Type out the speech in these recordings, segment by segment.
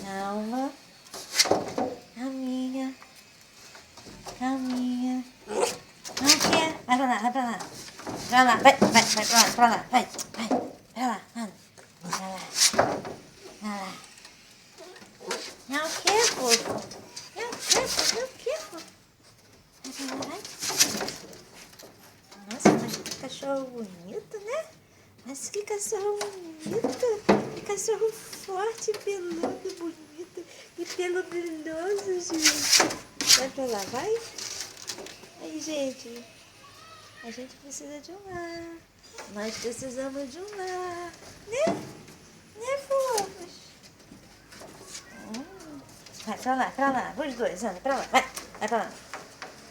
Calma. Calminha. Calminha. Não quer? Vai pra lá, vai pra lá. Vai lá, vai pra lá, vai. Vai lá, anda. Vai lá. Vai lá. Não quer, fofo. Não quer, fofo. Vai pra lá, vai. Nossa, mas que cachorro bonito, né? Mas que cachorro bonito. Que cachorro forte, peludo, bonito. E pelo brilhoso, gente. Vai pra lá, vai. Aí, gente. A gente precisa de um lar. Nós precisamos de um lar. Né? Né, fofos? Vai pra lá. Os dois, anda, pra lá. Vai pra lá.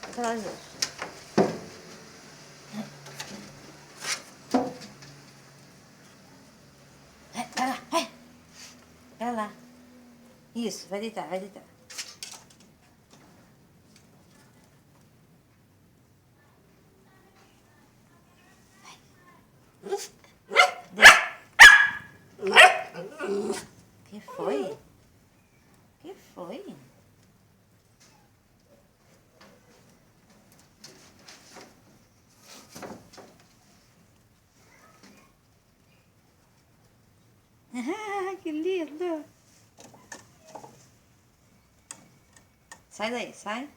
Vai pra lá os dois. Vai pra lá, vai. Pra lá. Isso, vai deitar, vai deitar. Que foi? Que foi? Que lindo! Sai daí, sai.